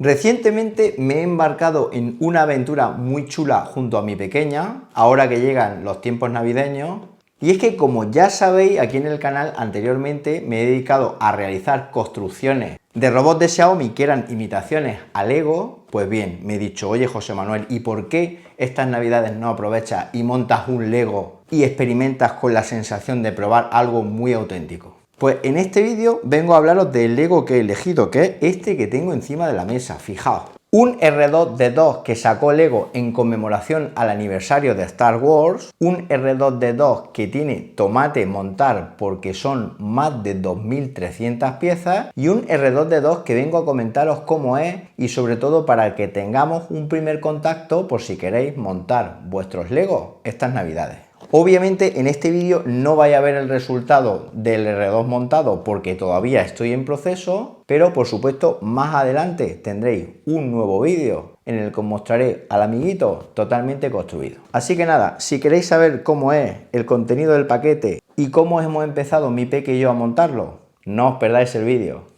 Recientemente me he embarcado en una aventura muy chula junto a mi pequeña, ahora que llegan los tiempos navideños, y es que como ya sabéis aquí en el canal anteriormente me he dedicado a realizar construcciones de robots de Xiaomi que eran imitaciones a Lego. Pues bien, me he dicho, oye José Manuel, ¿y por qué estas navidades no aprovechas y montas un Lego y experimentas con la sensación de probar algo muy auténtico? Pues en este vídeo vengo a hablaros del Lego que he elegido, que es este que tengo encima de la mesa, fijaos. Un R2D2 que sacó Lego en conmemoración al aniversario de Star Wars, un R2D2 que tiene tomate montar porque son más de 2300 piezas y un R2D2 que vengo a comentaros cómo es y sobre todo para que tengamos un primer contacto por si queréis montar vuestros Lego estas navidades. Obviamente en este vídeo no vais a ver el resultado del R2 montado porque todavía estoy en proceso, pero por supuesto más adelante tendréis un nuevo vídeo en el que os mostraré al amiguito totalmente construido. Así que nada, si queréis saber cómo es el contenido del paquete y cómo hemos empezado mi peque y yo a montarlo, no os perdáis el vídeo.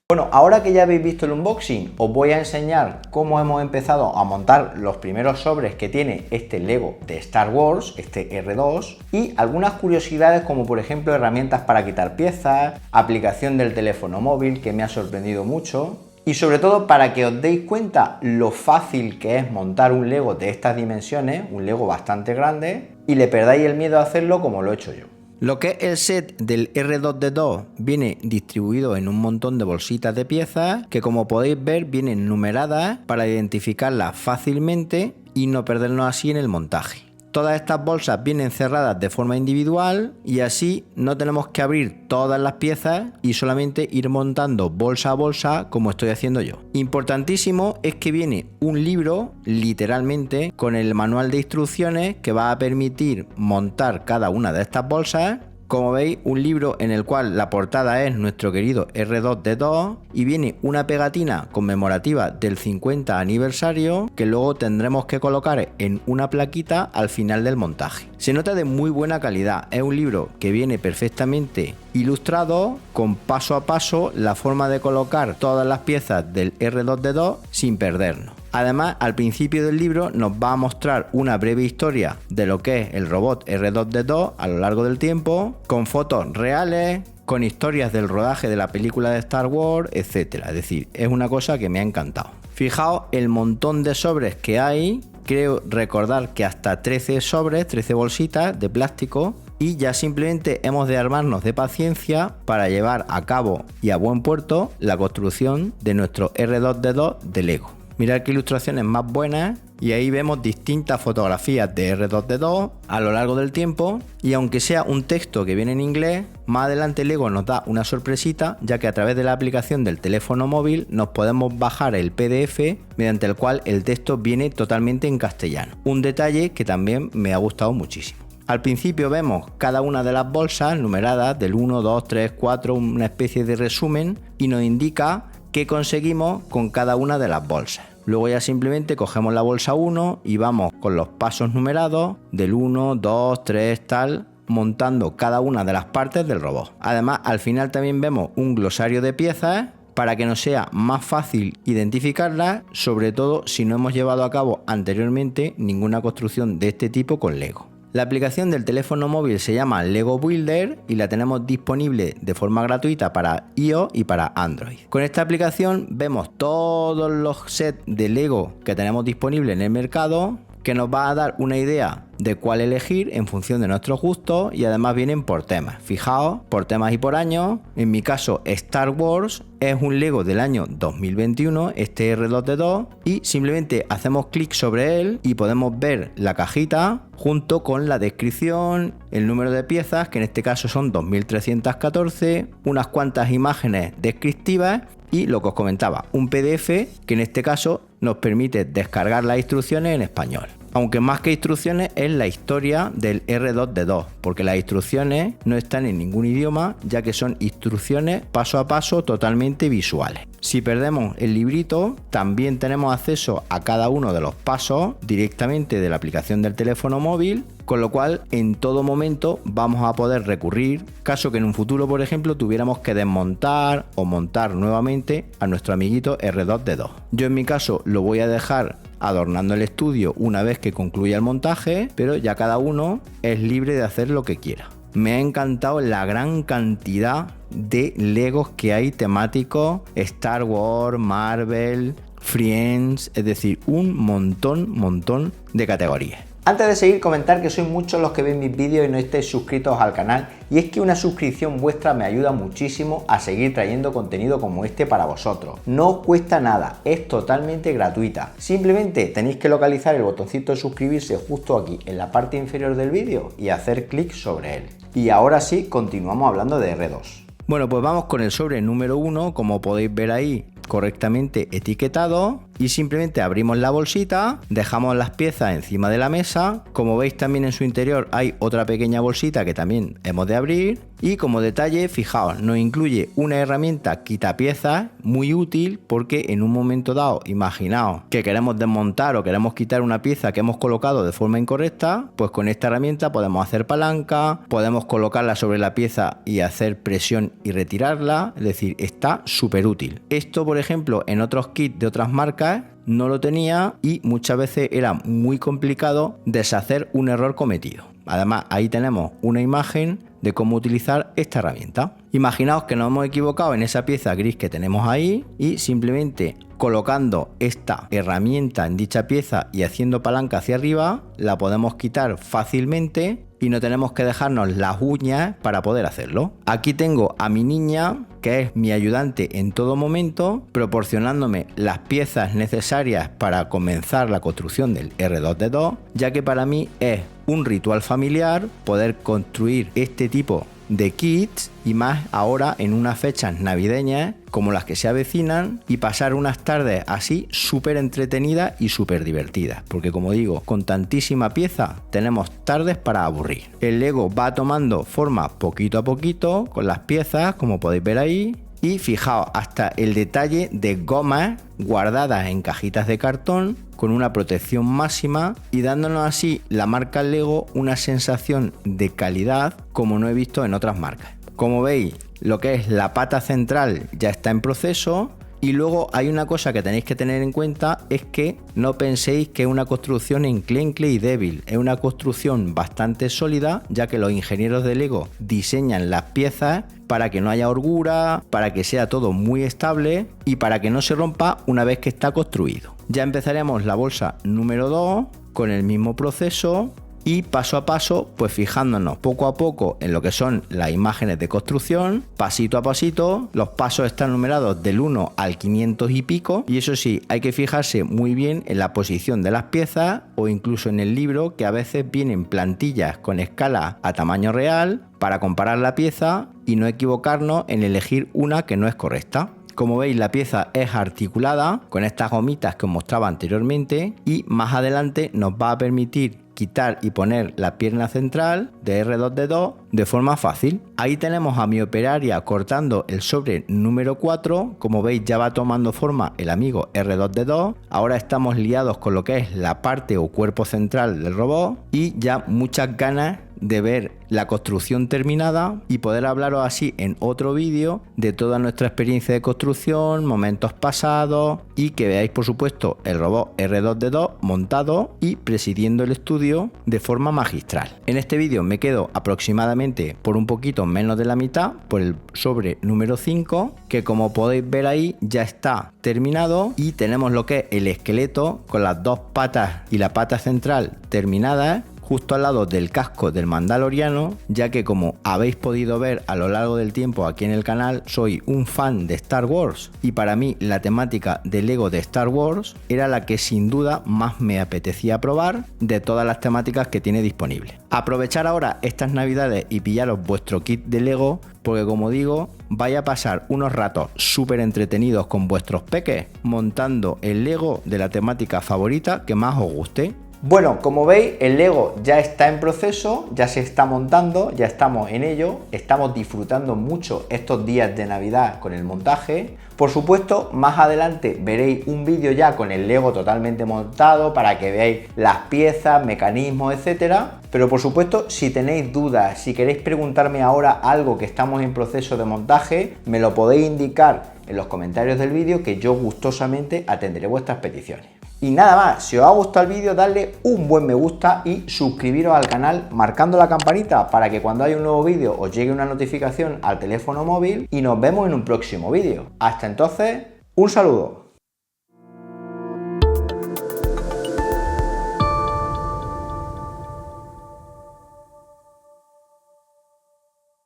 Bueno, ahora que ya habéis visto el unboxing, os voy a enseñar cómo hemos empezado a montar los primeros sobres que tiene este Lego de Star Wars, este R2, y algunas curiosidades como por ejemplo herramientas para quitar piezas, aplicación del teléfono móvil que me ha sorprendido mucho, y sobre todo para que os deis cuenta lo fácil que es montar un Lego de estas dimensiones, un Lego bastante grande, y le perdáis el miedo a hacerlo como lo he hecho yo. Lo que es el set del R2D2 viene distribuido en un montón de bolsitas de piezas que, como podéis ver, vienen numeradas para identificarlas fácilmente y no perdernos así en el montaje. Todas estas bolsas vienen cerradas de forma individual y así no tenemos que abrir todas las piezas y solamente ir montando bolsa a bolsa como estoy haciendo yo. Importantísimo es que viene un libro, literalmente, con el manual de instrucciones que va a permitir montar cada una de estas bolsas. Como veis, un libro en el cual la portada es nuestro querido R2D2 y viene una pegatina conmemorativa del 50 aniversario que luego tendremos que colocar en una plaquita al final del montaje. Se nota de muy buena calidad, es un libro que viene perfectamente ilustrado con paso a paso la forma de colocar todas las piezas del R2D2 sin perdernos. Además, al principio del libro nos va a mostrar una breve historia de lo que es el robot R2D2 a lo largo del tiempo, con fotos reales, con historias del rodaje de la película de Star Wars, etc. Es decir, es una cosa que me ha encantado. Fijaos el montón de sobres que hay, creo recordar que hasta 13 sobres, 13 bolsitas de plástico, y ya simplemente hemos de armarnos de paciencia para llevar a cabo y a buen puerto la construcción de nuestro R2D2 de Lego. Mirad qué ilustraciones más buenas, y ahí vemos distintas fotografías de R2D2 a lo largo del tiempo, y aunque sea un texto que viene en inglés, más adelante Lego nos da una sorpresita, ya que a través de la aplicación del teléfono móvil nos podemos bajar el PDF mediante el cual el texto viene totalmente en castellano. Un detalle que también me ha gustado muchísimo. Al principio vemos cada una de las bolsas numeradas del 1, 2, 3, 4, una especie de resumen y nos indica qué conseguimos con cada una de las bolsas. Luego ya simplemente cogemos la bolsa 1 y vamos con los pasos numerados del 1, 2, 3, tal, montando cada una de las partes del robot. Además, al final también vemos un glosario de piezas para que nos sea más fácil identificarlas, sobre todo si no hemos llevado a cabo anteriormente ninguna construcción de este tipo con Lego. La aplicación del teléfono móvil se llama Lego Builder y la tenemos disponible de forma gratuita para iOS y para Android. Con esta aplicación vemos todos los sets de Lego que tenemos disponibles en el mercado, que nos va a dar una idea de cuál elegir en función de nuestros gustos y además vienen por temas. Fijaos, por temas y por años. En mi caso, Star Wars es un Lego del año 2021, este R2D2, y simplemente hacemos clic sobre él y podemos ver la cajita junto con la descripción, el número de piezas, que en este caso son 2314, unas cuantas imágenes descriptivas y lo que os comentaba, un PDF que en este caso nos permite descargar las instrucciones en español. Aunque más que instrucciones es la historia del R2D2, porque las instrucciones no están en ningún idioma, ya que son instrucciones paso a paso totalmente visuales. Si perdemos el librito, también tenemos acceso a cada uno de los pasos directamente de la aplicación del teléfono móvil, con lo cual en todo momento vamos a poder recurrir, caso que en un futuro, por ejemplo, tuviéramos que desmontar o montar nuevamente a nuestro amiguito R2D2. Yo en mi caso lo voy a dejar adornando el estudio una vez que concluya el montaje, pero ya cada uno es libre de hacer lo que quiera. Me ha encantado la gran cantidad de Legos que hay temáticos, Star Wars, Marvel, Friends, es decir, un montón de categorías. Antes de seguir, comentar que sois muchos los que ven mis vídeos y no estáis suscritos al canal, y es que una suscripción vuestra me ayuda muchísimo a seguir trayendo contenido como este para vosotros. No os cuesta nada, es totalmente gratuita. Simplemente tenéis que localizar el botoncito de suscribirse justo aquí en la parte inferior del vídeo y hacer clic sobre él. Y ahora sí, continuamos hablando de R2. Bueno, pues vamos con el sobre número 1, como podéis ver ahí, correctamente etiquetado, y simplemente abrimos la bolsita, dejamos las piezas encima de la mesa. Como veis, también en su interior hay otra pequeña bolsita que también hemos de abrir, y como detalle, fijaos, nos incluye una herramienta quitapiezas muy útil, porque en un momento dado, imaginaos que queremos desmontar o queremos quitar una pieza que hemos colocado de forma incorrecta, pues con esta herramienta podemos hacer palanca, podemos colocarla sobre la pieza y hacer presión y retirarla, es decir, está súper útil. Esto, por ejemplo, en otros kits de otras marcas no lo tenía y muchas veces era muy complicado deshacer un error cometido. Además, ahí tenemos una imagen de cómo utilizar esta herramienta. Imaginaos que nos hemos equivocado en esa pieza gris que tenemos ahí y simplemente colocando esta herramienta en dicha pieza y haciendo palanca hacia arriba, la podemos quitar fácilmente y no tenemos que dejarnos las uñas para poder hacerlo. Aquí tengo a mi niña, que es mi ayudante en todo momento, proporcionándome las piezas necesarias para comenzar la construcción del R2D2, ya que para mí es un ritual familiar poder construir este tipo de kits, y más ahora en unas fechas navideñas como las que se avecinan, y pasar unas tardes así súper entretenidas y súper divertidas, porque como digo, con tantísima pieza tenemos tardes para aburrir. El Lego va tomando forma poquito a poquito con las piezas, como podéis ver ahí, y fijaos hasta el detalle de gomas guardadas en cajitas de cartón con una protección máxima, y dándonos así la marca Lego una sensación de calidad como no he visto en otras marcas. Como veis, lo que es la pata central ya está en proceso. Y luego hay una cosa que tenéis que tener en cuenta, es que no penséis que es una construcción enclenque y débil. Es una construcción bastante sólida, ya que los ingenieros de Lego diseñan las piezas para que no haya holgura, para que sea todo muy estable y para que no se rompa una vez que está construido. Ya empezaremos la bolsa número 2 con el mismo proceso. Y paso a paso, pues fijándonos poco a poco en lo que son las imágenes de construcción, pasito a pasito. Los pasos están numerados del 1 al 500 y pico, y eso sí, hay que fijarse muy bien en la posición de las piezas, o incluso en el libro, que a veces vienen plantillas con escala a tamaño real para comparar la pieza y no equivocarnos en elegir una que no es correcta. Como veis, la pieza es articulada con estas gomitas que os mostraba anteriormente, y más adelante nos va a permitir quitar y poner la pierna central de R2D2 de forma fácil. Ahí tenemos a mi operaria cortando el sobre número 4. Como veis, ya va tomando forma el amigo R2D2. Ahora estamos liados con lo que es la parte o cuerpo central del robot y ya muchas ganas de ver la construcción terminada y poder hablaros así en otro vídeo de toda nuestra experiencia de construcción, momentos pasados y que veáis por supuesto el robot R2D2 montado y presidiendo el estudio de forma magistral. En este vídeo me quedo aproximadamente por un poquito menos de la mitad, por el sobre número 5, que como podéis ver ahí ya está terminado y tenemos lo que es el esqueleto con las dos patas y la pata central terminadas justo al lado del casco del Mandaloriano, ya que como habéis podido ver a lo largo del tiempo aquí en el canal, soy un fan de Star Wars y para mí la temática de Lego de Star Wars era la que sin duda más me apetecía probar de todas las temáticas que tiene disponible. Aprovechar ahora estas navidades y pillaros vuestro kit de Lego, porque como digo, vais a pasar unos ratos súper entretenidos con vuestros peques montando el Lego de la temática favorita que más os guste. Bueno, como veis, el Lego ya está en proceso, ya se está montando, ya estamos en ello, estamos disfrutando mucho estos días de Navidad con el montaje. Por supuesto, más adelante veréis un vídeo ya con el Lego totalmente montado para que veáis las piezas, mecanismos, etcétera. Pero por supuesto, si tenéis dudas, si queréis preguntarme ahora algo que estamos en proceso de montaje, me lo podéis indicar en los comentarios del vídeo que yo gustosamente atenderé vuestras peticiones. Y nada más, si os ha gustado el vídeo, dadle un buen me gusta y suscribiros al canal marcando la campanita para que cuando haya un nuevo vídeo os llegue una notificación al teléfono móvil y nos vemos en un próximo vídeo. Hasta entonces, un saludo.